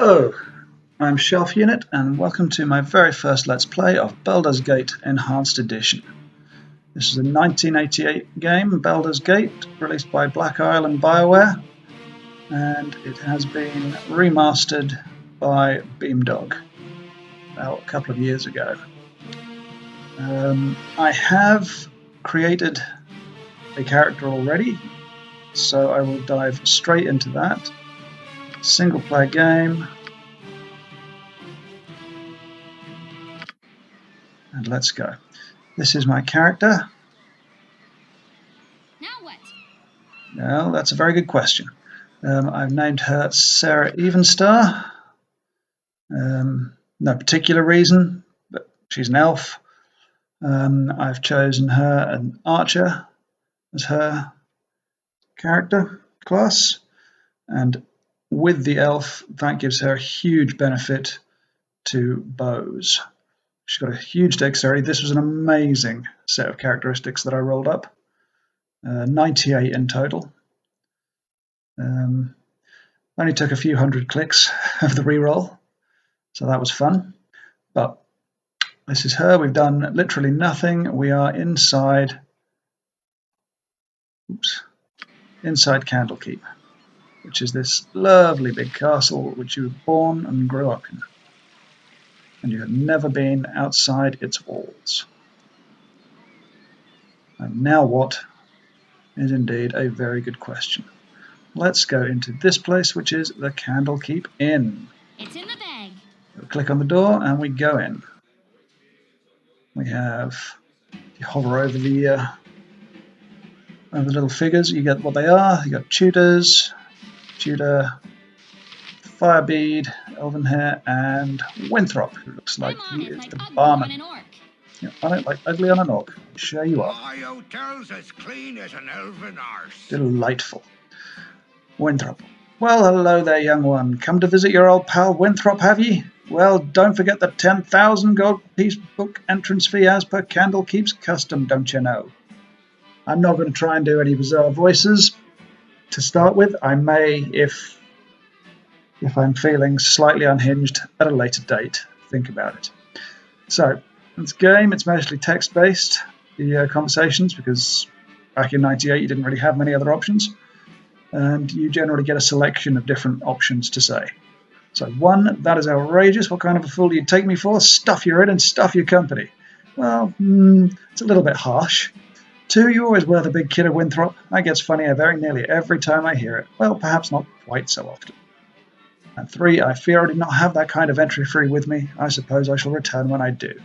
Hello, I'm Shelf Unit and welcome to my very first Let's Play of Baldur's Gate Enhanced Edition. This is a 1988 game, Baldur's Gate, released by Black Isle and BioWare, and it has been remastered by Beamdog about a couple of years ago. I have created a character already, so I will dive straight into that. Single player game, and let's go. This is my character. Now what? Well, that's a very good question. I've named her Sarah Evenstar. No particular reason, but she's an elf. I've chosen her an archer as her character class, and with the elf, that gives her a huge benefit to bows. She's got a huge dexterity. This was an amazing set of characteristics that I rolled up. 98 in total. Only took a few hundred clicks of the reroll, so that was fun. But this is her. We've done literally nothing. We are inside Candlekeep, which is this lovely big castle which you were born and grew up in, and you have never been outside its walls. And now what is indeed a very good question. Let's go into this place, which is the Candlekeep Inn. It's in the bag. We click on the door and we go in. We have, if you hover over the little figures, you get what they are. You got tutors, Tudor, Firebead, Elvenhair, and Winthrop, who looks like he is the barman. Yeah, on it like ugly on an orc. Sure you are. My hotel's as clean as an elven arse. Delightful. Winthrop. Well, hello there, young one. Come to visit your old pal Winthrop, have ye? Well, don't forget the 10,000 gold piece book entrance fee as per Candlekeep's custom, don't you know? I'm not going to try and do any bizarre voices to start with. I may, if I'm feeling slightly unhinged at a later date. Think about it. So, this game, it's mostly text-based, the conversations, because back in 98 you didn't really have many other options. And you generally get a selection of different options to say. So 1, that is outrageous. What kind of a fool do you take me for? Stuff your head and stuff your company. Well, it's a little bit harsh. 2, you always were the big kidder, Winthrop. That gets funnier very nearly every time I hear it. Well, perhaps not quite so often. And 3, I fear I did not have that kind of entry free with me. I suppose I shall return when I do.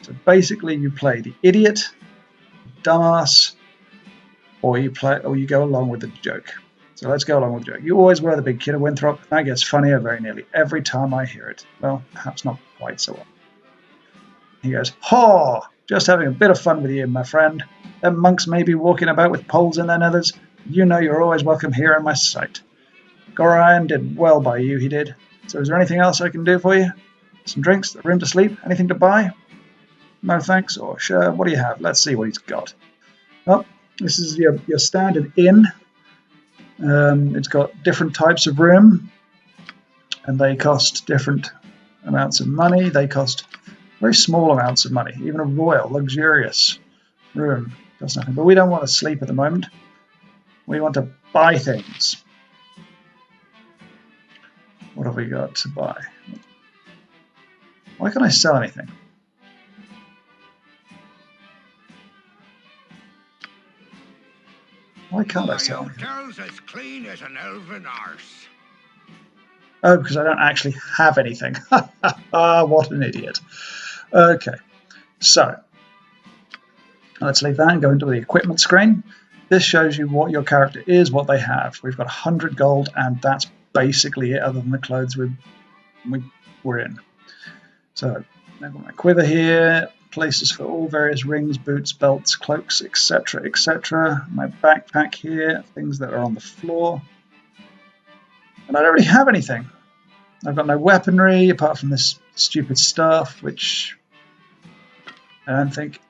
So basically you play the idiot, dumbass, or you go along with the joke. So let's go along with the joke. You always were the big kidder, Winthrop. That gets funnier very nearly every time I hear it. Well, perhaps not quite so often. He goes, "Haw! Just having a bit of fun with you, my friend. Them monks may be walking about with poles in their nethers. You know you're always welcome here in my sight. Gorion did well by you, he did. So is there anything else I can do for you? Some drinks, a room to sleep, anything to buy? No thanks, or sure, what do you have? Let's see what he's got." Well, this is your standard inn. It's got different types of room, and they cost different amounts of money. They cost very small amounts of money. Even a royal, luxurious room does nothing. But we don't want to sleep at the moment. We want to buy things. What have we got to buy? Why can't I sell anything? Why can't I sell anything? My hotel's as clean as an elven arse. Oh, because I don't actually have anything. What an idiot. Okay, so let's leave that and go into the equipment screen. This shows you what your character is, what they have. We've got 100 gold, and that's basically it, other than the clothes we're in. So I've got my quiver here, places for all various rings, boots, belts, cloaks, etc., etc. My backpack here, things that are on the floor. And I don't really have anything. I've got no weaponry apart from this stupid staff, which I don't think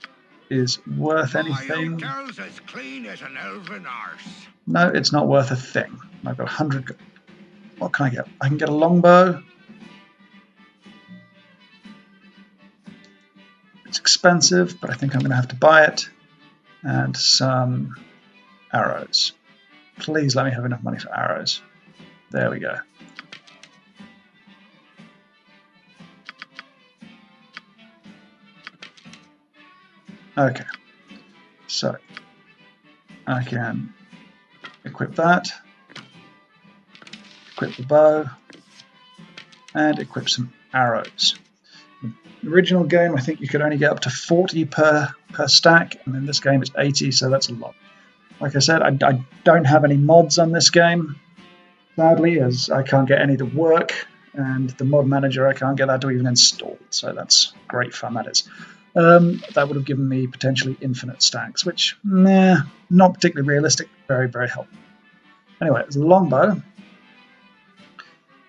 is worth anything. My hotel's as clean as an elven arse. No, it's not worth a thing. I've got 100. What can I get? I can get a longbow. It's expensive, but I think I'm going to have to buy it. And some arrows. Please let me have enough money for arrows. There we go. Okay, so I can equip that, equip the bow, and equip some arrows. In the original game, I think you could only get up to 40 per stack, and in this game it's 80, so that's a lot. Like I said, I don't have any mods on this game, sadly, as I can't get any to work, and the mod manager, I can't get that to even install, so that's great fun, that is. That would have given me potentially infinite stacks, which, not particularly realistic, very, very helpful. Anyway, there's a longbow.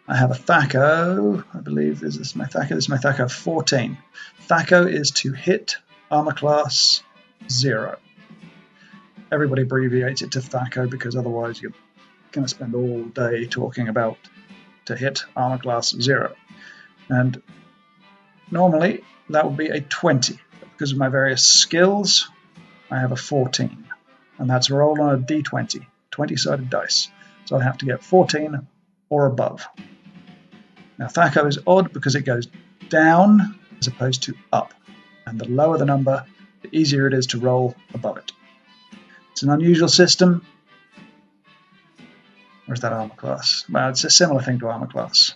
I have a Thaco, I believe this is my Thaco. This is my Thaco 14. Thaco is to hit armor class 0. Everybody abbreviates it to Thaco because otherwise you're going to spend all day talking about to hit armor class 0. And normally that would be a 20. But because of my various skills, I have a 14. And that's rolled on a d20, 20-sided dice. So I have to get 14 or above. Now Thaco is odd because it goes down as opposed to up. And the lower the number, the easier it is to roll above it. It's an unusual system. Where's that armor class? Well, it's a similar thing to armor class.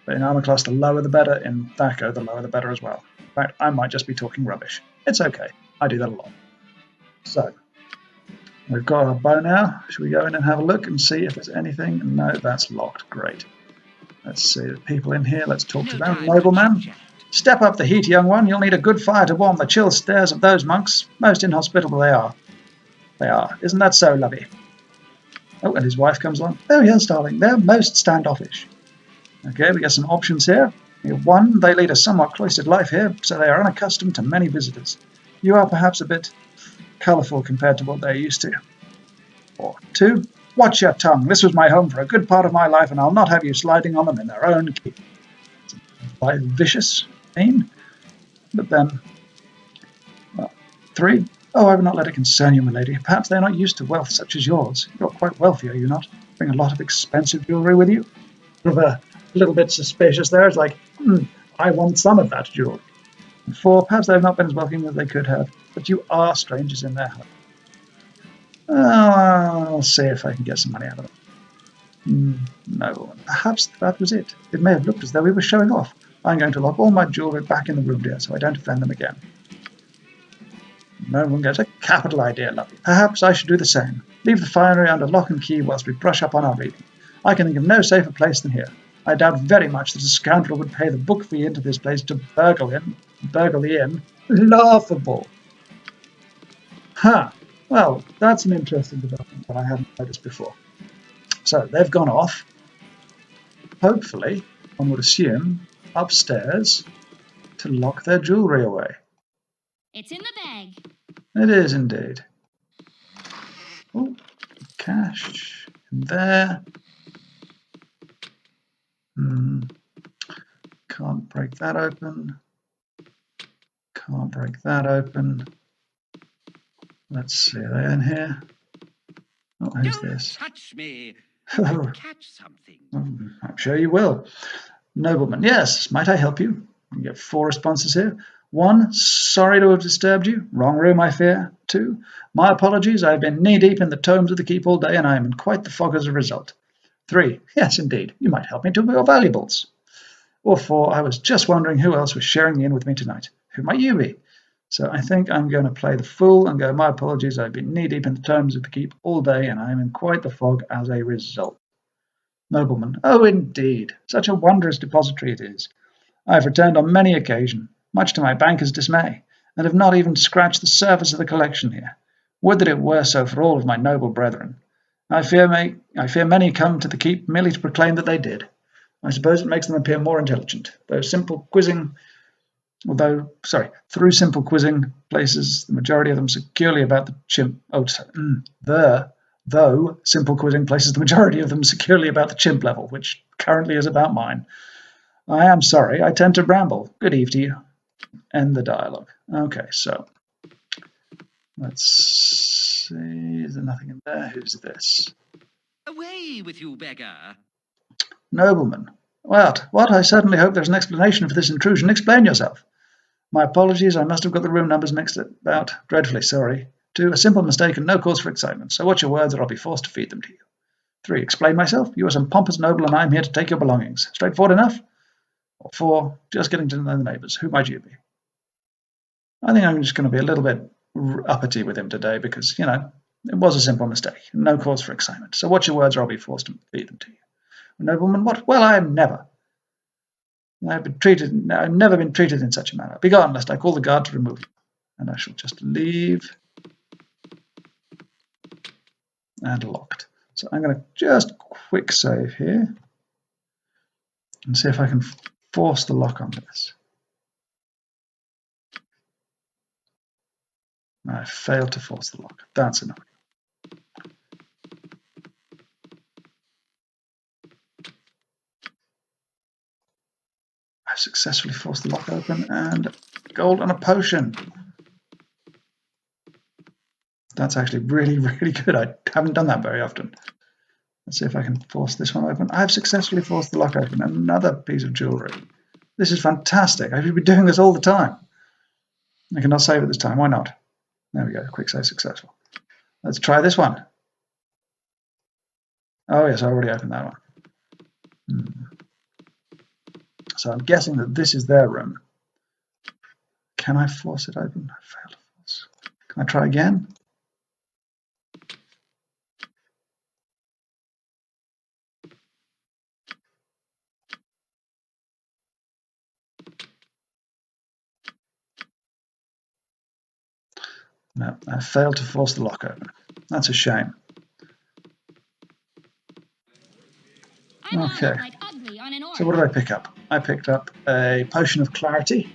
But in armor class, the lower the better. In Thaco, the lower the better as well. In fact, I might just be talking rubbish. It's okay. I do that a lot. So, we've got our bow now. Should we go in and have a look and see if there's anything? No, that's locked. Great. Let's see the people in here. Let's talk to them. Nobleman. Step up the heat, young one. You'll need a good fire to warm the chill stares of those monks. Most inhospitable they are. They are. Isn't that so, lovey? Oh, and his wife comes along. Oh, yes, darling. They're most standoffish. Okay, we got some options here. 1, they lead a somewhat cloistered life here, so they are unaccustomed to many visitors. You are perhaps a bit colourful compared to what they're used to. Or 2, watch your tongue. This was my home for a good part of my life, and I'll not have you sliding on them in their own keep. It's a vicious aim. But then, 3, oh, I will not let it concern you, my lady. Perhaps they are not used to wealth such as yours. You're quite wealthy, are you not? Bring a lot of expensive jewellery with you? Sort of a little bit suspicious there. It's like, I want some of that jewellery. And 4, perhaps they have not been as welcoming as they could have, but you are strangers in their home. I'll see if I can get some money out of them. No, perhaps that was it. It may have looked as though we were showing off. I'm going to lock all my jewellery back in the room, dear, so I don't offend them again. No one gets a capital idea, lovely. Perhaps I should do the same. Leave the finery under lock and key whilst we brush up on our reading. I can think of no safer place than here. I doubt very much that a scoundrel would pay the book fee into this place to burgle the inn. Laughable. Ha! Well, that's an interesting development that I haven't noticed before. So, they've gone off. Hopefully, one would assume, upstairs to lock their jewellery away. It's in the bag. It is indeed. Oh, cash in there. Can't break that open. Can't break that open. Let's see, are they in here? Oh, who's this? Don't touch me. Oh, Catch something. I'm sure you will. Nobleman, yes, might I help you? You get 4 responses here. 1, sorry to have disturbed you. Wrong room, I fear. 2, my apologies. I've been knee-deep in the tomes of the keep all day, and I am in quite the fog as a result. 3, yes, indeed. You might help me to your valuables. Or 4, I was just wondering who else was sharing the inn with me tonight. Who might you be? So I think I'm going to play the fool and go, my apologies. I've been knee-deep in the tomes of the keep all day, and I am in quite the fog as a result. Nobleman, oh, indeed. Such a wondrous depository it is. I have returned on many occasions, much to my banker's dismay, and have not even scratched the surface of the collection here. Would that it were so for all of my noble brethren. I fear many come to the keep merely to proclaim that they did. I suppose it makes them appear more intelligent, through simple quizzing places the majority of them securely about the chimp. Though simple quizzing places the majority of them securely about the chimp level, which currently is about mine. I am sorry, I tend to ramble. Good eve to you. End the dialogue. Okay, so let's see. Is there nothing in there? Who's this? Away with you, beggar. Nobleman. What? What? I certainly hope there's an explanation for this intrusion. Explain yourself. My apologies. I must have got the room numbers mixed about. Dreadfully sorry. 2. A simple mistake and no cause for excitement. So what's your words, or I'll be forced to feed them to you. 3. Explain myself. You are some pompous noble, and I'm here to take your belongings. Straightforward enough? Or 4. Just getting to know the neighbours. Who might you be? I think I'm just going to be a little bit uppity with him today because, you know, it was a simple mistake. No cause for excitement. So what's your words, or I'll be forced to feed them to you. Nobleman, what? Well, I am never. I've never been treated in such a manner. Begone, lest I call the guard to remove you. And I shall just leave. And locked. So I'm going to just quick save here. And see if I can force the lock on this. I failed to force the lock. That's annoying. I've successfully forced the lock open, and gold and a potion. That's actually really, really good. I haven't done that very often. Let's see if I can force this one open. I've successfully forced the lock open. Another piece of jewellery. This is fantastic. I should be doing this all the time. I cannot save it this time. Why not? There we go. Quick save successful. Let's try this one. Oh, yes, I already opened that one. So I'm guessing that this is their room. Can I force it open? I failed to force. Can I try again? No, I failed to force the lock open. That's a shame. Okay. So what did I pick up? I picked up a potion of clarity.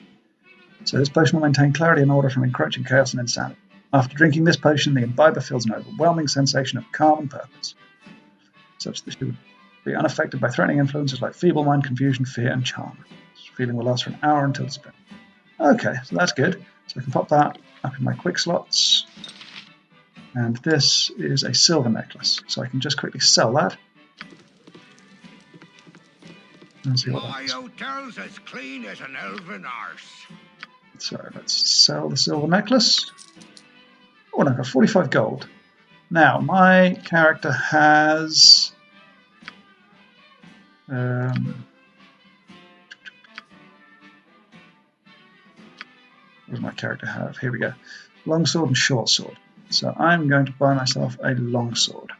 So this potion will maintain clarity and order from encroaching chaos and insanity. After drinking this potion, the imbiber feels an overwhelming sensation of calm and purpose, such that she would be unaffected by threatening influences like feeble mind, confusion, fear, and charm. This feeling will last for an hour until spent. Okay, so that's good. So I can pop that up in my quick slots. And this is a silver necklace, so I can just quickly sell that. And see what that is. My hotel's as clean as an elven arse. So let's sell the silver necklace. Oh, and I've got 45 gold. Now, my character has... what does my character have? Here we go. Longsword and short sword. So I'm going to buy myself a longsword.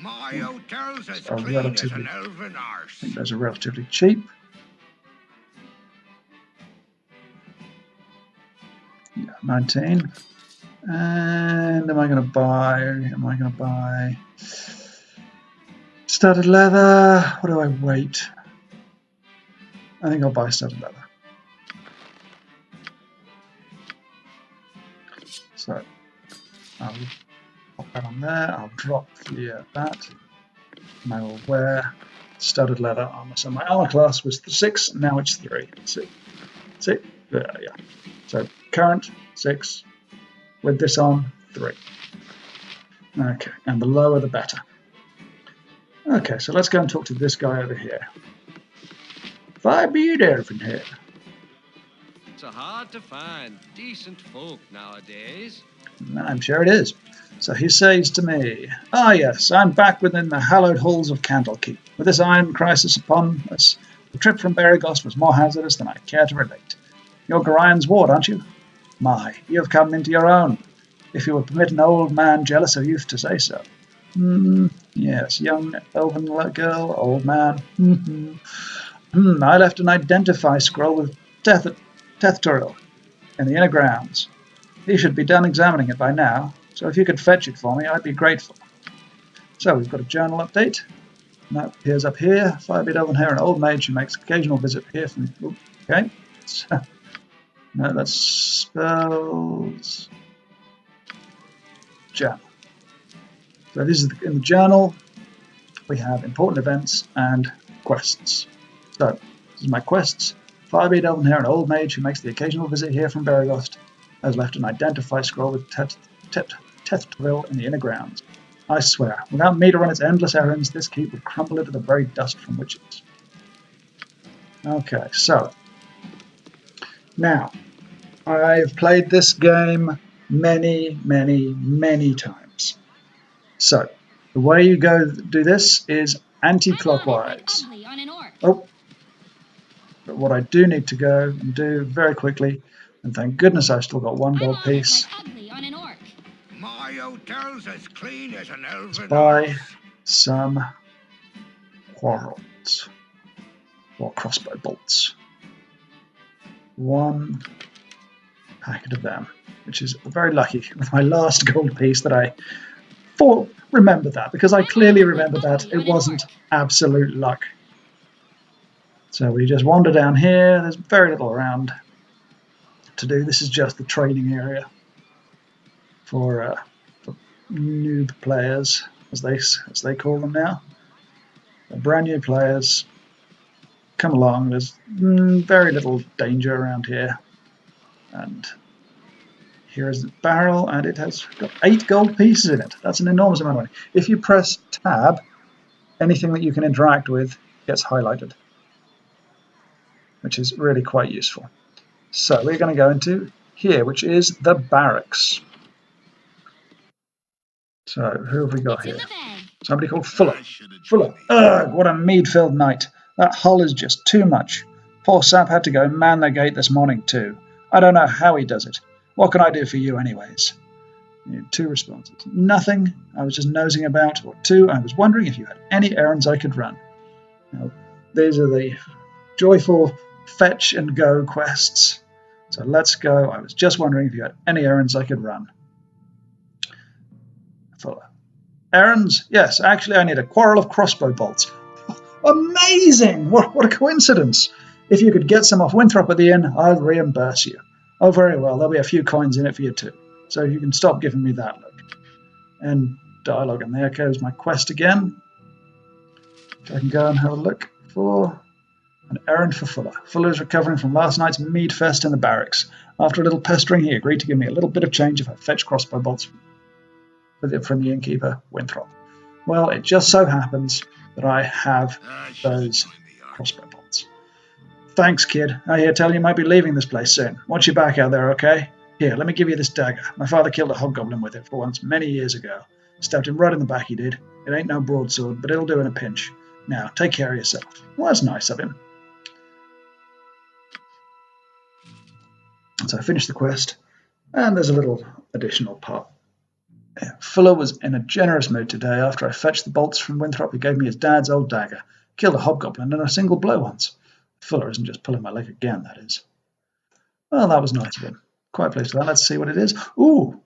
My hotel's as clean as an elven arse. I think those are relatively cheap. Yeah, 19. And am I going to buy studded leather? What do I wait? I think I'll buy studded leather. So I'll pop that on there. I'll drop that. And I will wear studded leather armor. So my armor class was 6, now it's 3. 6. Yeah. So current 6. With this on 3. Okay, and the lower the better. Okay, so let's go and talk to this guy over here. Far be it elven here. It's hard to find decent folk nowadays. I'm sure it is. So he says to me, "Ah yes, I'm back within the hallowed halls of Candlekeep. With this iron crisis upon us, the trip from Barracks was more hazardous than I care to relate. You're Gorian's ward, aren't you? My, you have come into your own, if you would permit an old man jealous of youth to say so. Yes, young elven girl, old man. I left an identify scroll with Tethtoril in the inner grounds. He should be done examining it by now, so if you could fetch it for me, I'd be grateful." So we've got a journal update. And that appears up here. 5-bit elven hair, an old mage who makes occasional visit here from... Okay. So, no, that's spells. Journal. So this is in the journal. We have important events and quests. So this is my quests. Firebeard elven hair, an old mage who makes the occasional visit here from Barracks, has left an identify scroll with Tethtville in the inner grounds. I swear, without me to run its endless errands, this keep would crumble into the very dust from which it's... Okay, so... Now, I've played this game many, many, many times. So, the way you go do this is anti-clockwise. Oh, but what I do need to go and do very quickly, and thank goodness I've still got one gold piece, My hotel's as clean as an elven buy horse. some quarrels, or crossbow bolts. One packet of them, which is very lucky with my last gold piece that I remember that, because I clearly remember that it wasn't absolute luck. So we just wander down here. There's very little around to do. This is just the training area for noob players, as they call them now. They're brand new players. Come along. There's very little danger around here. And here is the barrel, and it has got 8 gold pieces in it. That's an enormous amount of money. If you press tab, anything that you can interact with gets highlighted, which is really quite useful. So we're going to go into here, which is the barracks. So who have we got here? Somebody called Fuller. Fuller. Ugh, what a mead-filled night. That hull is just too much. Poor Sap had to go man the gate this morning too. I don't know how he does it. What can I do for you anyways? 2 responses. Nothing. I was just nosing about. Or 2, I was wondering if you had any errands I could run. Now, these are the joyful fetch and go quests. So let's go. I was just wondering if you had any errands I could run. Fuller. Errands? Yes, actually I need a quarrel of crossbow bolts. Amazing! What a coincidence. If you could get some off Winthrop at the inn, I'll reimburse you. Oh, very well. There'll be a few coins in it for you too. So you can stop giving me that look. And dialogue. And there goes my quest again. So I can go and have a look for an errand for Fuller. Fuller is recovering from last night's mead fest in the barracks. After a little pestering, he agreed to give me a little bit of change if I fetch crossbow bolts from the innkeeper, Winthrop. Well, it just so happens that I have those crossbow bolts. Thanks, kid. I hear tell you might be leaving this place soon. Watch your back out there, okay? Here, let me give you this dagger. My father killed a hobgoblin with it for once many years ago. Stabbed him right in the back, he did. It ain't no broadsword, but it'll do in a pinch. Now, take care of yourself. Well, that's nice of him. So I finished the quest, and there's a little additional part. Fuller was in a generous mood today. After I fetched the bolts from Winthrop, he gave me his dad's old dagger. Killed a hobgoblin in a single blow once. Fuller isn't just pulling my leg again, that is. Well, that was nice of him. Quite pleased with that. Let's see what it is. Ooh!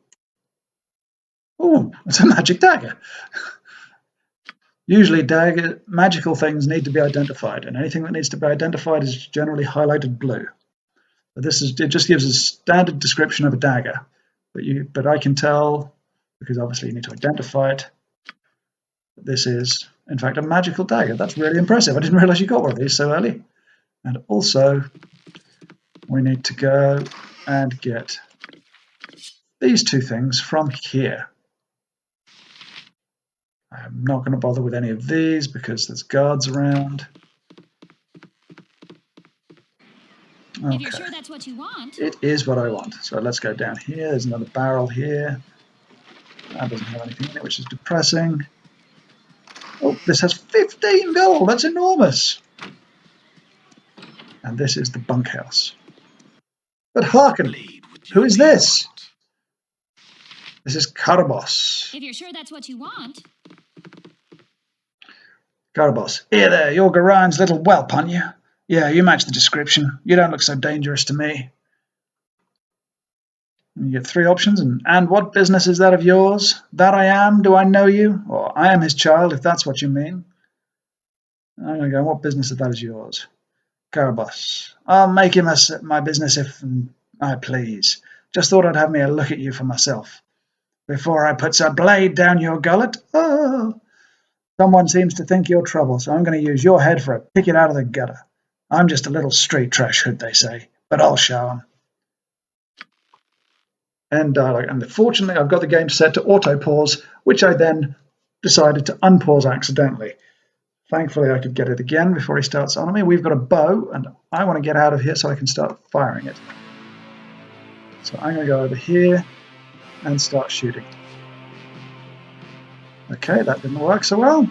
Ooh, it's a magic dagger. Usually magical things need to be identified, and anything that needs to be identified is generally highlighted blue. But it just gives a standard description of a dagger. But I can tell, because obviously you need to identify it, that this is, in fact, a magical dagger. That's really impressive. I didn't realize you got one of these so early. And also, we need to go and get these 2 things from here. I'm not going to bother with any of these because there's guards around. Okay. If you're sure that's what you want. It is what I want. So let's go down here. There's another barrel here. That doesn't have anything in it, which is depressing. Oh, this has 15 gold. That's enormous. And this is the bunkhouse. But hearken, who is this? This is Carbos. If you're sure that's what you want. Carbos. Here there, you're Garane's little whelp, aren't you? Yeah, you match the description. You don't look so dangerous to me. And you get 3 options. And what business is that of yours? That I am? Do I know you? Or I am his child, if that's what you mean. I'm going to go, what business of that is yours? Carbos. I'll make him my business if I please. Just thought I'd have me a look at you for myself. Before I puts a blade down your gullet. Oh. Someone seems to think you're trouble, so I'm going to use your head for a pick it out of the gutter. I'm just a little street trash hood, they say, but I'll show 'em. End dialogue. And fortunately, I've got the game set to auto-pause, which I then decided to unpause accidentally. Thankfully, I could get it again before he starts on me. We've got a bow, and I want to get out of here so I can start firing it. So I'm going to go over here and start shooting. Okay, that didn't work so well.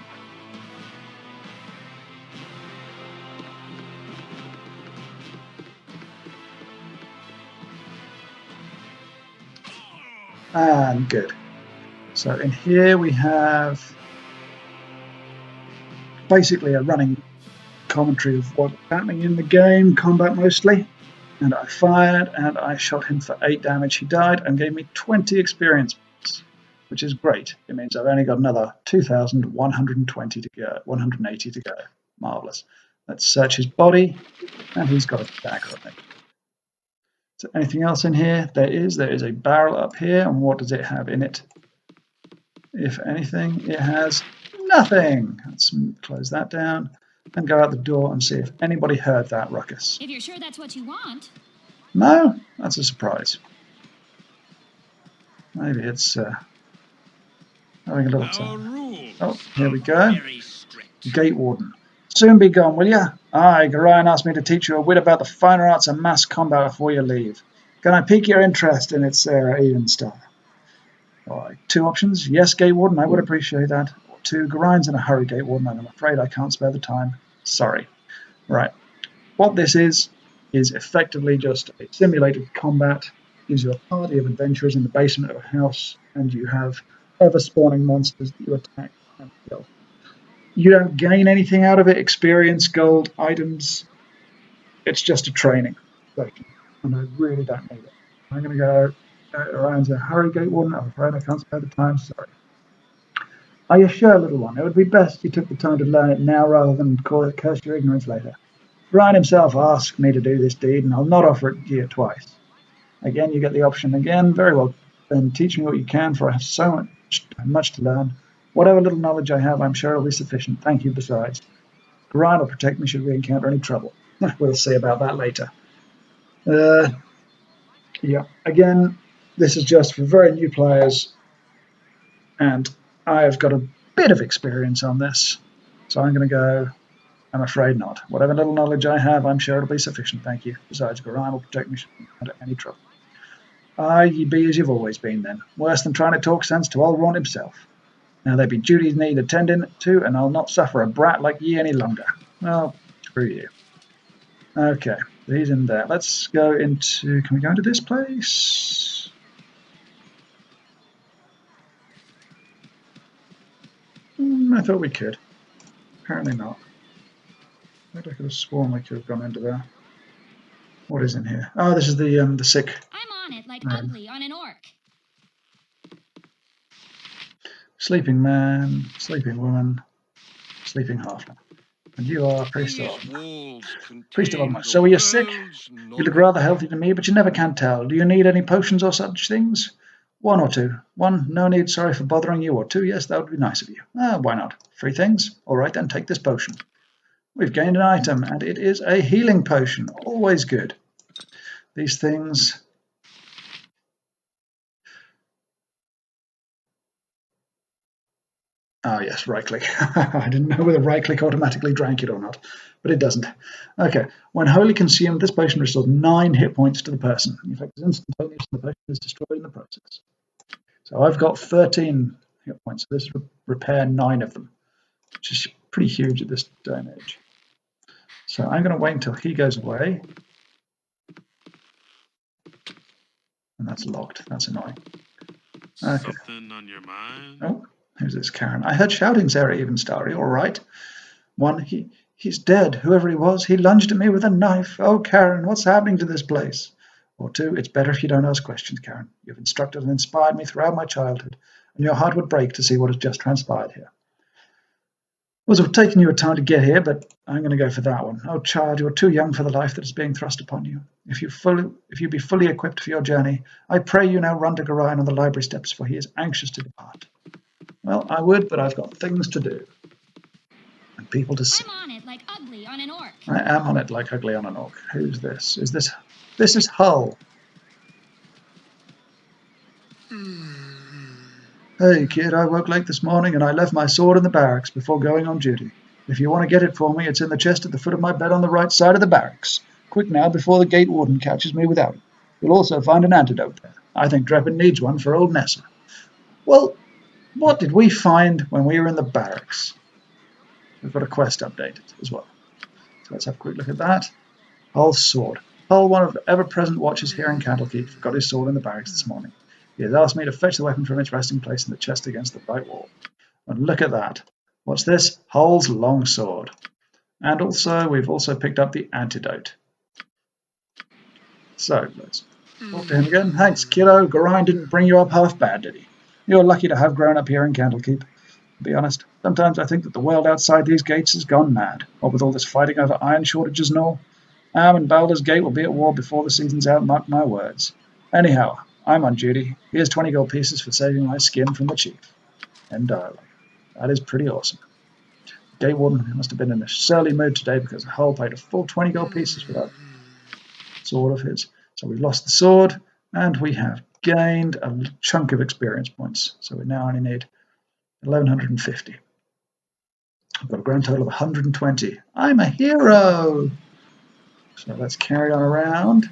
And good. So in here we have basically a running commentary of what's happening in the game, combat mostly. And I fired and I shot him for 8 damage. He died and gave me 20 experience points, which is great. It means I've only got another 2,120 to go, 180 to go. Marvelous. Let's search his body, and he's got a dagger on it. Is there anything else in here? There is a barrel up here, and what does it have in it? If anything, it has nothing. Let's close that down and go out the door and see if anybody heard that ruckus. If you're sure that's what you want. No, that's a surprise. Maybe it's having a little time. Oh, here we go. Gate Warden. Soon be gone, will ya? Aye, Gorion asked me to teach you a bit about the finer arts of mass combat before you leave. Can I pique your interest in it, Sarah Evenstar? Alright, 2 options. Yes, Gate Warden, I would appreciate that. Or 2, Gorion's in a hurry, Gate Warden, and I'm afraid I can't spare the time. Sorry. Right. What this is effectively just a simulated combat. Gives you a party of adventurers in the basement of a house, and you have ever-spawning monsters that you attack and kill. You don't gain anything out of it, experience, gold, items. It's just a training session, and I really don't need it. I'm going to go around to hurry, Gate Warden. I'm afraid I can't spare the time. Sorry. Are you sure, little one? It would be best you took the time to learn it now rather than curse your ignorance later. Brian himself asked me to do this deed, and I'll not offer it to you twice. Again, you get the option again. Very well, then teach me what you can, for I have so much to learn. Whatever little knowledge I have, I'm sure it'll be sufficient. Thank you besides. Brian will protect me should we encounter any trouble. We'll see about that later. Yeah, again, this is just for very new players, and I've got a bit of experience on this, so I'm going to go, I'm afraid not. Whatever little knowledge I have, I'm sure it'll be sufficient, thank you. Besides, Gorion will protect me should we encounter any trouble. Aye, ye be as you've always been, then. Worse than trying to talk sense to old Ron himself. Now there be duties need attending to, and I'll not suffer a brat like ye any longer. Well, screw you. Okay, he's in there. Let's go into... Can we go into this place? I thought we could. Apparently not. I could have sworn we could have gone into there. What is in here? Oh, this is the sick. I'm on it like ugly on an orc. Sleeping man, sleeping woman, sleeping halfling. And you are priest of Ogma. Priest of Ogma. So are you sick? You look rather healthy to me, but you never can tell. Do you need any potions or such things? 1 or 2. 1, no need, sorry for bothering you. Or 2, yes, that would be nice of you. Why not? 3 things? All right, then take this potion. We've gained an item, and it is a healing potion. Always good. These things... Ah, yes, right-click. I didn't know whether right-click automatically drank it or not, but it doesn't. Okay, when wholly consumed, this potion restores 9 hit points to the person. The effect is instantaneous, and the potion is destroyed in the process. So I've got 13 hit points. So this will repair 9 of them, which is pretty huge at this day and age. So I'm going to wait until he goes away. And that's locked. That's annoying. Okay. Something on your mind? Oh. Who's this, Karen? I heard shouting, Sarah Evenstar. Are you all right? 1, he's dead. Whoever he was, he lunged at me with a knife. Oh, Karen, what's happening to this place? Or 2, it's better if you don't ask questions, Karen. You've instructed and inspired me throughout my childhood, and your heart would break to see what has just transpired here. It would have taken you a time to get here, but I'm going to go for that one. Oh, child, you're too young for the life that is being thrust upon you. If you be fully equipped for your journey, I pray you now run to Gorion on the library steps, for he is anxious to depart. Well, I would, but I've got things to do. and people to see. I'm on it like ugly on an orc. I am on it like ugly on an orc. Who's this? This is Hull. Hey kid, I woke late this morning and I left my sword in the barracks before going on duty. If you want to get it for me, it's in the chest at the foot of my bed on the right side of the barracks. Quick now, before the gate warden catches me without it. You'll also find an antidote there. I think Dreppen needs one for old Nessa. Well, what did we find when we were in the barracks? We've got a quest updated as well. So let's have a quick look at that. Hull's sword. Hull, one of the ever-present watchers here in Candlekeep, forgot his sword in the barracks this morning. He has asked me to fetch the weapon from its resting place in the chest against the right wall. And look at that. What's this? Hull's long sword. And also, we've also picked up the antidote. So, let's talk to him again. Thanks, kiddo. Gorion didn't bring you up half bad, did he? You're lucky to have grown up here in Candlekeep. To be honest, sometimes I think that the world outside these gates has gone mad, what with all this fighting over iron shortages and all. And Baldur's Gate will be at war before the season's out, mark my words. Anyhow, I'm on duty. Here's 20 gold pieces for saving my skin from the chief. End dialogue. That is pretty awesome. Gate warden must have been in a surly mood today because Hull paid a full 20 gold pieces for that sword of his. So we've lost the sword, and we have gained a chunk of experience points. So we now only need 1,150. I've got a grand total of 120. I'm a hero! So let's carry on around.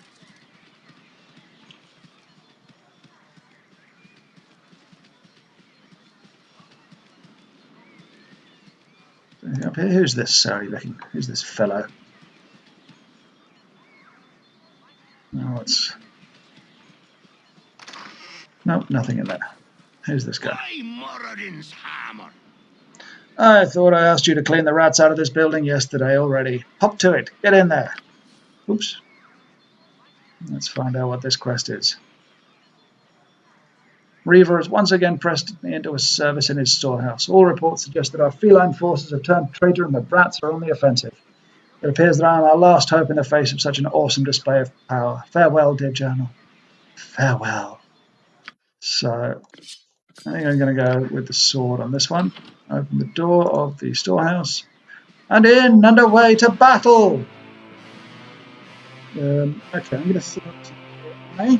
Up here, who's this sorry looking? Who's this fellow? No, it's nope, nothing in there. Who's this guy? By Moradin's hammer! I thought I asked you to clean the rats out of this building yesterday already. Hop to it. Get in there. Oops. Let's find out what this quest is. Reaver has once again pressed me into a service in his storehouse. All reports suggest that our feline forces have turned traitor and the brats are on the offensive. It appears that I am our last hope in the face of such an awesome display of power. Farewell, dear Journal. Farewell. So, I think I'm going to go with the sword on this one. Open the door of the storehouse. And in and away to battle! Okay, I'm going to select A,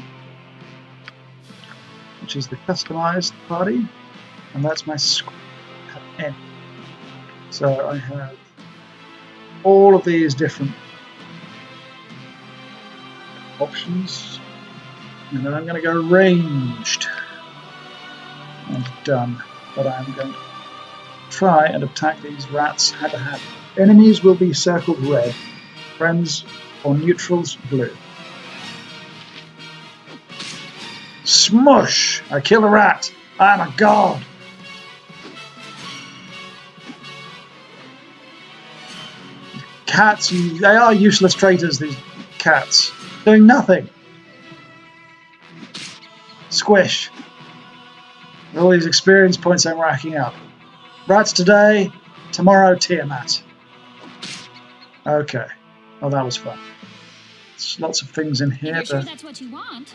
which is the customized party, and that's my squad N. So I have all of these different options, and then I'm going to go ranged and done. But I'm going to try and attack these rats hand to hand. Enemies will be circled red, friends or neutrals blue. Smush! I kill a rat! I'm a god! Cats, they are useless traitors, these cats. Doing nothing. Squish. All these experience points I'm racking up. Rats today, tomorrow Tiamat. Okay. Oh, that was fun. There's lots of things in here. You're sure that's what you want?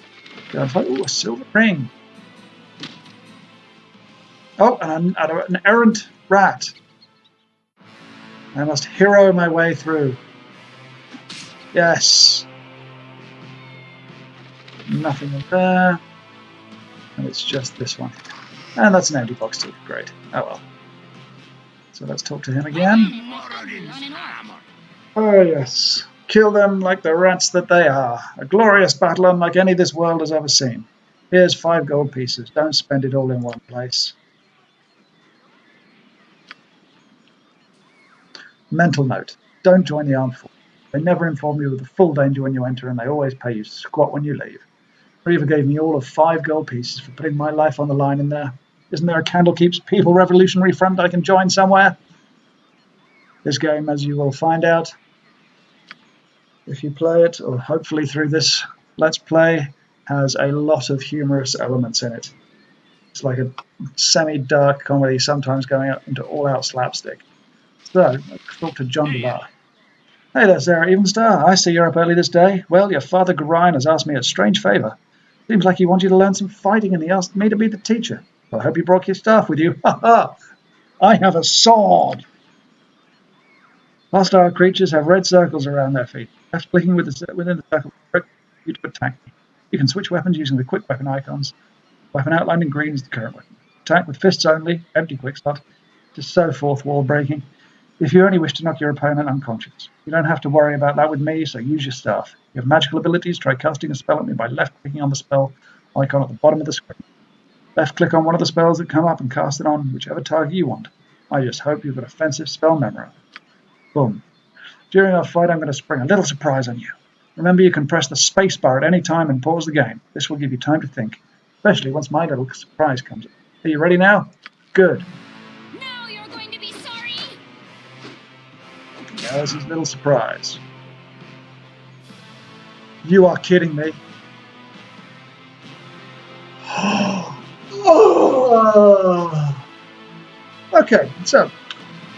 Oh, a silver ring. Oh, and an errant rat. I must hero my way through. Yes. Nothing in there. And it's just this one. And that's an empty box too. Great. Oh well. So let's talk to him again. Oh yes. Kill them like the rats that they are. A glorious battle unlike any this world has ever seen. Here's 5 gold pieces. Don't spend it all in one place. Mental note. Don't join the armed forces. They never inform you of the full danger when you enter, and they always pay you squat when you leave. Reaver gave me all of 5 gold pieces for putting my life on the line in there. Isn't there a Candlekeep's People Revolutionary Front I can join somewhere? This game, as you will find out if you play it, or hopefully through this Let's Play, has a lot of humorous elements in it. It's like a semi-dark comedy, sometimes going out into all-out slapstick. So, let's talk to John DeVar. Hey there, Sarah Evenstar. I see you're up early this day. Well, your father Gorion has asked me a strange favour. Seems like he wants you to learn some fighting, and he asked me to be the teacher. Well, I hope you brought your staff with you. Ha ha! I have a sword! Hostile creatures have red circles around their feet. Left clicking within the circle will you to attack me. You can switch weapons using the quick weapon icons. Weapon outlined in green is the current weapon. Attack with fists only, empty quick slot, to so forth wall breaking. If you only wish to knock your opponent unconscious. You don't have to worry about that with me, so use your staff. You have magical abilities, try casting a spell at me by left-clicking on the spell icon at the bottom of the screen. Left-click on one of the spells that come up and cast it on whichever target you want. I just hope you've got offensive spell memory. Boom. During our fight, I'm going to spring a little surprise on you. Remember, you can press the space bar at any time and pause the game. This will give you time to think, especially once my little surprise comes up. Are you ready now? Good. Now you're going to be sorry. There's his little surprise. You are kidding me. Okay, so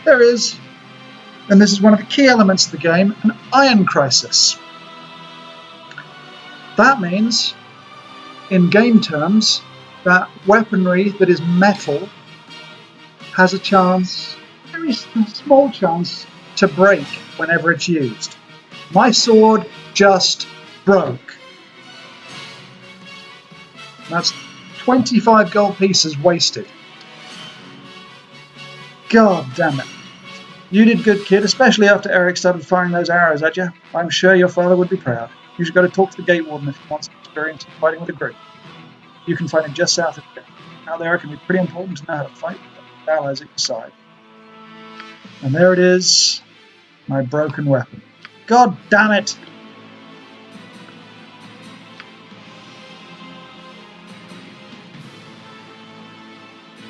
there is, and this is one of the key elements of the game, an iron crisis. That means, in game terms, that weaponry that is metal has a chance, very small chance, to break whenever it's used. My sword just broke. That's 25 gold pieces wasted. God damn it. You did good, kid, especially after Eric started firing those arrows at you. I'm sure your father would be proud. You should go to talk to the gate warden if he wants experience in fighting with a group. You can find him just south of here. Out there it can be pretty important to know how to fight with allies at your side. And there it is, my broken weapon. God damn it!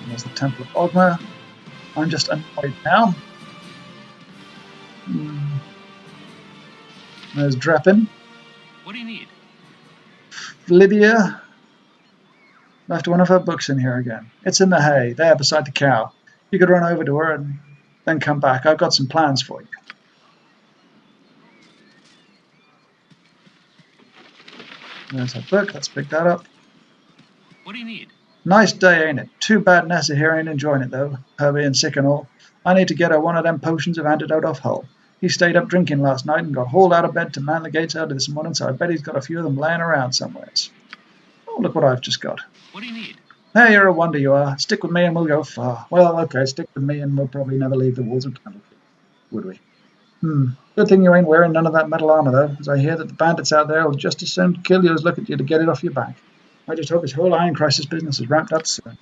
And there's the Temple of Ogma. I'm just annoyed now. There's Drappin. What do you need? Lydia left one of her books in here again. It's in the hay, there beside the cow. You could run over to her and then come back. I've got some plans for you. There's her book. Let's pick that up. What do you need? Nice day, ain't it? Too bad Nessa here ain't enjoying it, though. Her being sick and all. I need to get her one of them potions of antidote off Hull. He stayed up drinking last night and got hauled out of bed to man the gates early this morning, so I bet he's got a few of them laying around somewheres. Oh, look what I've just got. What do you need? Hey, you're a wonder, you are. Stick with me and we'll go far. Well, okay, stick with me and we'll probably never leave the walls of Candlekeep, would we? Good thing you ain't wearing none of that metal armor, though, as I hear that the bandits out there will just as soon kill you as look at you to get it off your back. I just hope this whole Iron Crisis business is wrapped up soon.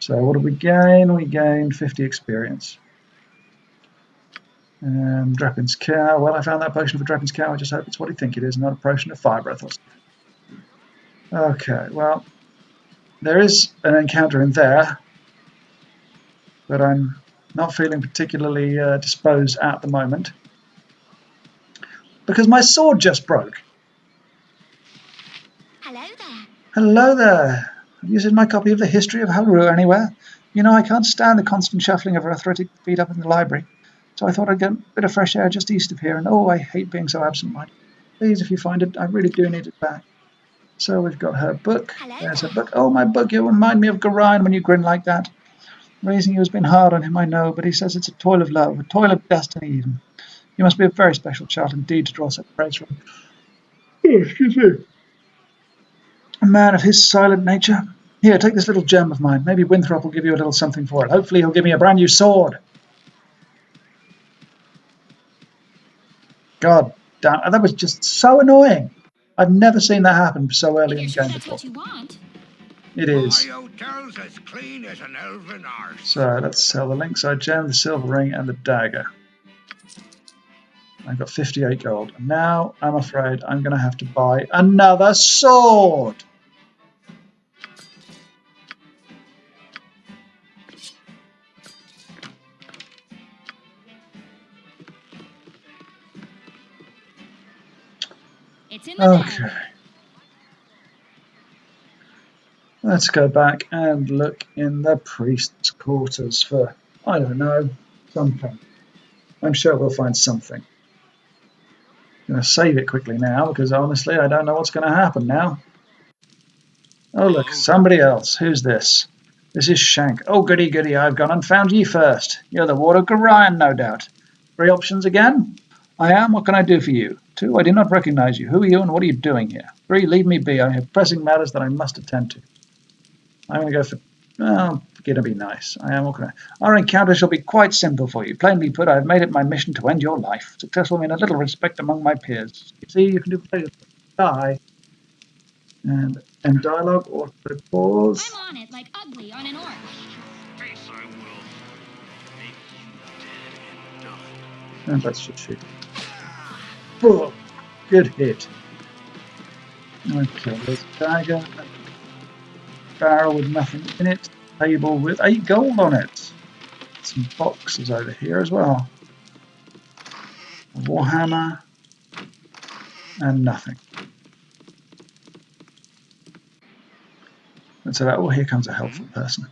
So what did we gain? We gained 50 experience. Drappin's cow. Well, I found that potion for Drappin's cow. I just hope it's what I think it is, not a potion of fire breath or something. Okay, well, there is an encounter in there, but I'm not feeling particularly disposed at the moment, because my sword just broke. Hello there. Hello there. Have you seen my copy of the History of Halru anywhere? You know, I can't stand the constant shuffling of arthritic feet up in the library, so I thought I'd get a bit of fresh air just east of here, and oh, I hate being so absent-minded. Please, if you find it, I really do need it back. So we've got her book. There's her book. Oh, my book, you remind me of Gorion when you grin like that. Raising you has been hard on him, I know, but he says it's a toil of love, a toil of destiny even. You must be a very special child indeed to draw such praise from. Oh, excuse me. A man of his silent nature. Here, take this little gem of mine. Maybe Winthrop will give you a little something for it. Hopefully he'll give me a brand new sword. God damn, that was just so annoying. I've never seen that happen so early in the game That's before. what you want. It is. My hotel's as clean as an elven arse. So let's sell the Linkside gem, the silver ring, and the dagger. I've got 58 gold. And now I'm afraid I'm going to have to buy another sword. It's in the bag. Okay. Let's go back and look in the priest's quarters for, I don't know, something. I'm sure we'll find something. I'm going to save it quickly now because honestly I don't know what's going to happen now. Oh look, somebody else. Who's this? This is Shank. Oh goody goody, I've gone and found ye first. You're the ward of Gorion, no doubt. Three options again. I am. What can I do for you? 2. I do not recognize you. Who are you and what are you doing here? 3. Leave me be. I have pressing matters that I must attend to. I'm going to go for... Well, going to be nice. I am. What can I... Our encounter shall be quite simple for you. Plainly put, I have made it my mission to end your life. Successful mean a little respect among my peers. You see, you can do die. And dialogue or pause. I'm on it like ugly on an orc. Face I will. Make you dead and done. And let's just shoot. Oh, good hit. Okay, there's a dagger, a barrel with nothing in it, table with 8 gold on it. Some boxes over here as well. A warhammer, and nothing. That's about, oh, here comes a helpful person.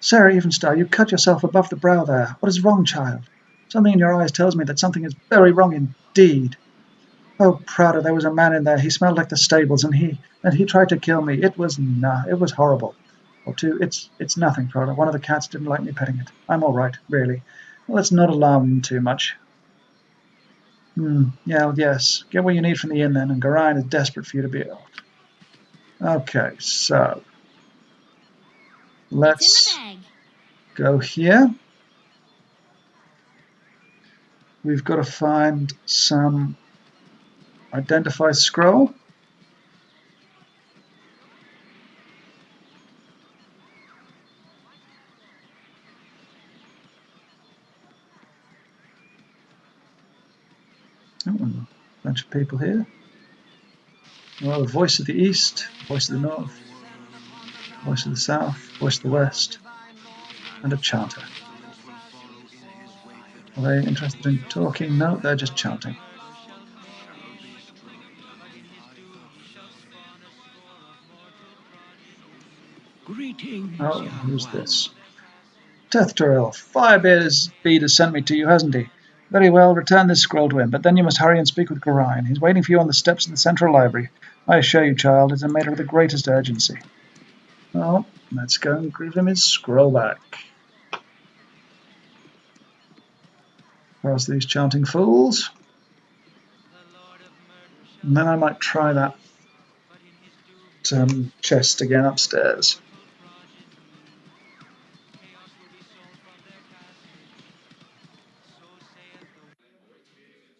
Sarah Evenstar, you cut yourself above the brow there. What is wrong, child? Something in your eyes tells me that something is very wrong indeed. Oh, Prouder, there was a man in there. He smelled like the stables, and he tried to kill me. It was horrible. Or 2, it's nothing, Prouder. One of the cats didn't like me petting it. I'm all right, really. Well, let's not alarm him too much. Yeah, yes. Get what you need from the inn then, and Garayan is desperate for you to be out. Okay, so let's It's in the bag. go here. We've got to find some identify scroll. Oh, a bunch of people here. Well, the voice of the east, voice of the north, voice of the south, voice of the west, and a chanter. Are they interested in talking? No, they're just chanting. Greetings, Oh, young who's one. this? Tethtoril, Firebeard has sent me to you, hasn't he? Very well, return this scroll to him, but then you must hurry and speak with Garayan. He's waiting for you on the steps of the central library. I assure you, child, it's a matter of the greatest urgency. Well, let's go and give him his scroll back. Past these chanting fools. And then I might try that chest again upstairs.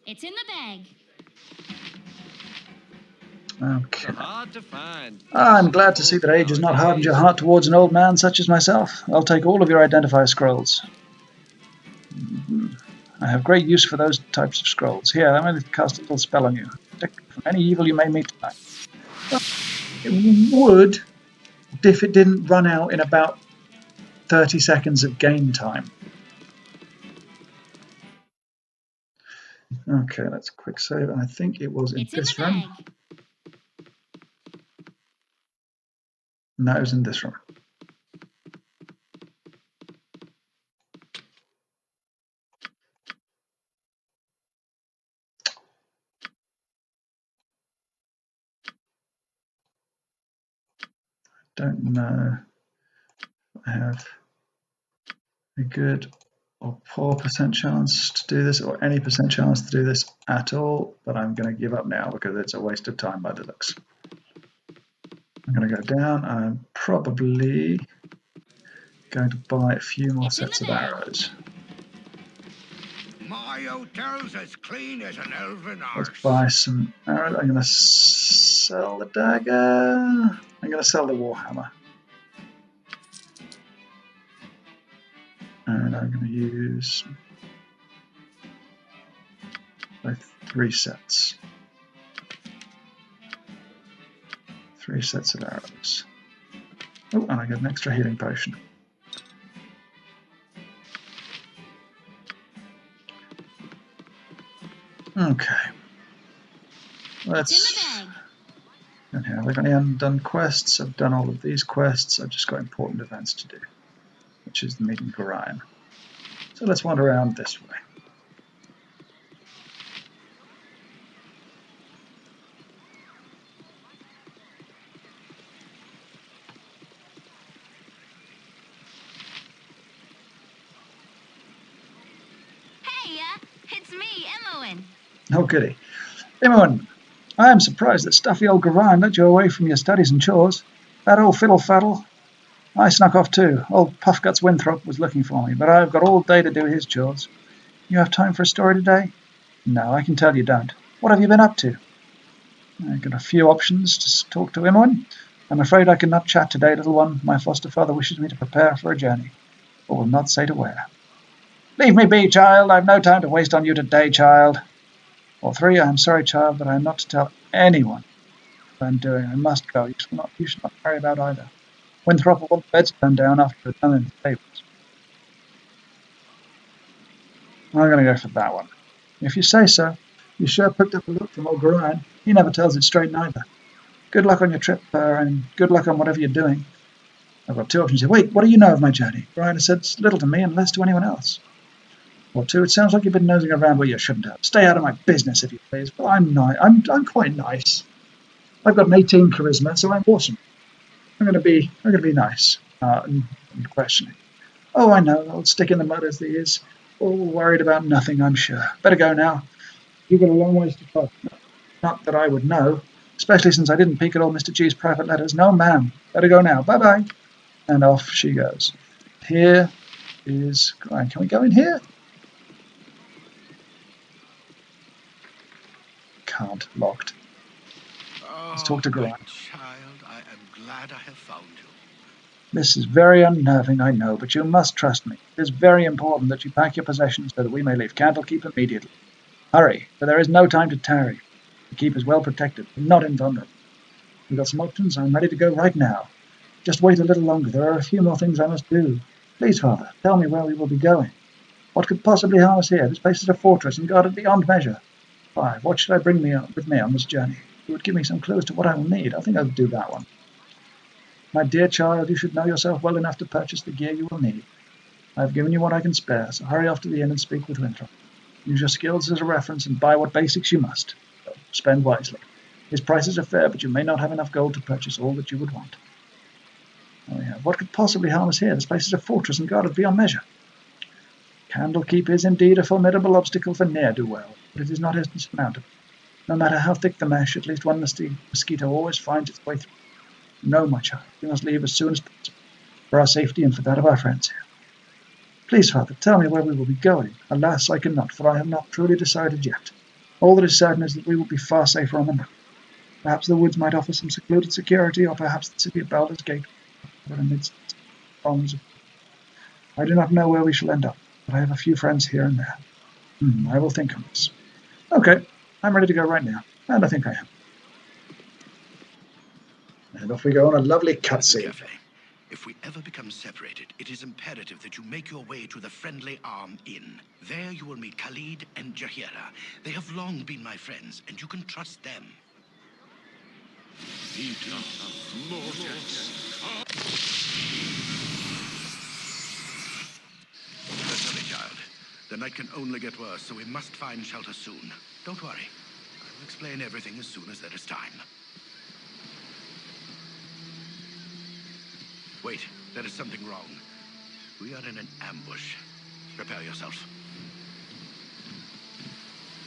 It's in the bag. Okay. Hard to find. I'm glad to see that age has not hardened your heart towards an old man such as myself. I'll take all of your identifier scrolls. I have great use for those types of scrolls. Here, I'm going to cast a little spell on you. Protect you from any evil you may meet tonight. Well, it would if it didn't run out in about 30 seconds of game time. Okay, let's quick save. And I think it was in It's in this the room. bag. No, it was in this room. Don't know if I have a good or poor percent chance to do this, or any percent chance to do this at all, but I'm going to give up now because it's a waste of time by the looks. I'm going to go down. I'm probably going to buy a few more It's in sets the of bag. arrows. My hotel's as clean as an elven Let's arse. buy some arrows. I'm going to sell the dagger. I'm going to sell the warhammer. And I'm going to use both 3 sets. 3 sets of arrows. Oh, and I get an extra healing potion. Okay. It's in the Let's... bag. And here, have I got any undone quests? I've done all of these quests. I've just got important events to do, which is the meeting Garayan. So let's wander around this way. Hey, It's me, Emmeline. Oh, goody. Imoen, I am surprised that stuffy old Gorion let you away from your studies and chores. That old fiddle-faddle. I snuck off too. Old Puffguts Winthrop was looking for me, but I've got all day to do his chores. You have time for a story today? No, I can tell you don't. What have you been up to? I've got a few options to talk to Imoen. I'm afraid I cannot chat today, little one. My foster father wishes me to prepare for a journey, but will not say to where. Leave me be, child. I've no time to waste on you today, child. Or 3, I am sorry, child, but I am not to tell anyone what I'm doing. I must go. You should not worry about either. Winthrop will want the beds turned down after we're done in the stables. I'm going to go for that one. If you say so. You sure picked up a look from old Gorion. He never tells it straight neither. Good luck on your trip, and good luck on whatever you're doing. I've got 2 options here. Wait, what do you know of my journey? Gorion has said little to me and less to anyone else. Or 2, it sounds like you've been nosing around where you shouldn't have. Stay out of my business, if you please. Well, I'm nice. I'm quite nice. I've got an 18 charisma, so I'm awesome. I'm going to be nice and questioning. Oh, I know. I'll stick in the mud as he is. All worried about nothing, I'm sure. Better go now. You've got a long ways to go. Not that I would know, especially since I didn't peek at all Mr. G's private letters. No, ma'am. Better go now. Bye-bye. And off she goes. Here is... Can we go in here? Can't. Locked. Let's talk to Gorion. Child, I am glad I have found you. This is very unnerving, I know, but you must trust me. It is very important that you pack your possessions so that we may leave Candlekeep immediately. Hurry, for there is no time to tarry. The keep is well protected, but not invulnerable. We've got some options. I'm ready to go right now. Just wait a little longer. There are a few more things I must do. Please, Father, tell me where we will be going. What could possibly harm us here? This place is a fortress and guarded beyond measure. 5. What should I bring with me on this journey? You would give me some clues to what I will need. I think I'll do that one. My dear child, you should know yourself well enough to purchase the gear you will need. I have given you what I can spare, so hurry off to the inn and speak with Winthrop. Use your skills as a reference and buy what basics you must. So spend wisely. His prices are fair, but you may not have enough gold to purchase all that you would want. Oh, yeah. What could possibly harm us here? This place is a fortress and guarded beyond measure. Candlekeep is indeed a formidable obstacle for ne'er-do-well, but it is not insurmountable. No matter how thick the mesh, at least one mosquito always finds its way through. No, my child, we must leave as soon as possible, for our safety and for that of our friends here. Please, Father, tell me where we will be going. Alas, I cannot, for I have not truly decided yet. All that is certain is that we will be far safer on the mountain. Perhaps the woods might offer some secluded security, or perhaps the city of Baldur's Gate amidst throngs of... I do not know where we shall end up, but I have a few friends here and there. I will think on this. Okay, I'm ready to go right now, and I think I am. And off we go on a lovely cutscene. If we ever become separated, it is imperative that you make your way to the Friendly Arm Inn. There you will meet Khalid and Jahira. They have long been my friends, and you can trust them. Listen, child. The night can only get worse, so we must find shelter soon. Don't worry. I will explain everything as soon as there is time. Wait, there is something wrong. We are in an ambush. Prepare yourself.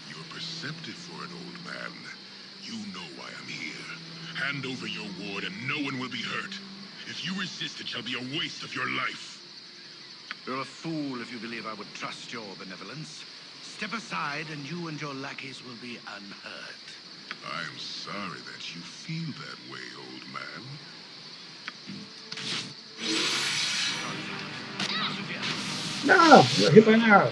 You're perceptive for an old man. You know why I'm here. Hand over your ward and no one will be hurt. If you resist, it shall be a waste of your life. You're a fool if you believe I would trust your benevolence. Step aside and you and your lackeys will be unhurt. I'm sorry that you feel that way, old man. No, you're hit by an arrow.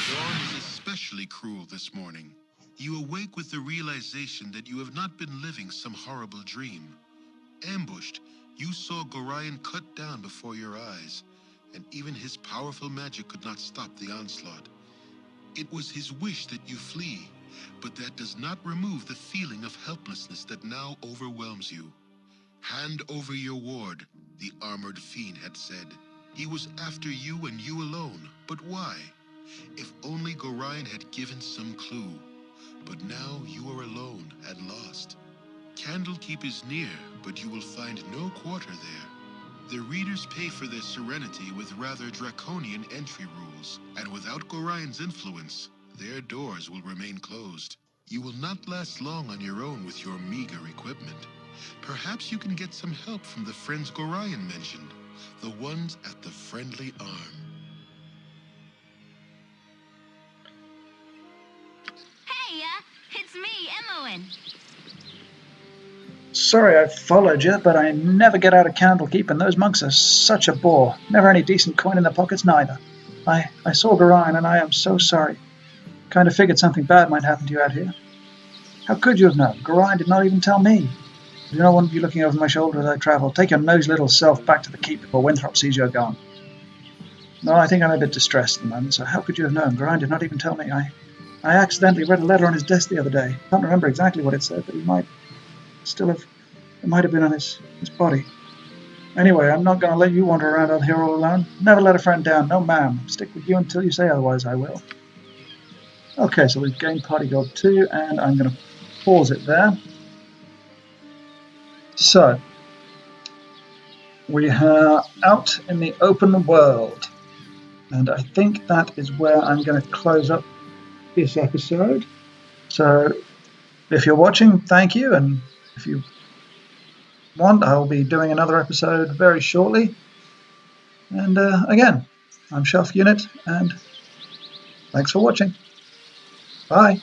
Dawn is especially cruel this morning. You awake with the realization that you have not been living some horrible dream. Ambushed, you saw Gorion cut down before your eyes, and even his powerful magic could not stop the onslaught. It was his wish that you flee, but that does not remove the feeling of helplessness that now overwhelms you. Hand over your ward, the armored fiend had said. He was after you and you alone, but why? If only Gorion had given some clue. But now you are alone and lost. Candlekeep is near, but you will find no quarter there. The readers pay for their serenity with rather draconian entry rules, and without Gorion's influence, their doors will remain closed. You will not last long on your own with your meager equipment. Perhaps you can get some help from the friends Gorion mentioned, the ones at the Friendly Arm. Hey, it's me, Emmoen. Sorry I followed you, but I never get out of Candlekeep, and those monks are such a bore. Never any decent coin in their pockets neither. I saw Gorion, and I am so sorry. Kind of figured something bad might happen to you out here. How could you have known? Gorion did not even tell me. I do not want to be looking over my shoulder as I travel. Take your nosy little self back to the keep before Winthrop sees you are gone. No, I think I'm a bit distressed at the moment, so how could you have known? Gorion did not even tell me. I accidentally read a letter on his desk the other day. I can't remember exactly what it said, but he might still have... It might have been on his body. Anyway, I'm not going to let you wander around out here all alone. Never let a friend down. No, ma'am. Stick with you until you say otherwise, I will. Okay, so we've gained Party Gold 2, and I'm going to pause it there. So, we are out in the open world. And I think that is where I'm going to close up this episode. So, if you're watching, thank you. And if you want, I'll be doing another episode very shortly. And again, I'm Shelf Unit, and thanks for watching. Bye.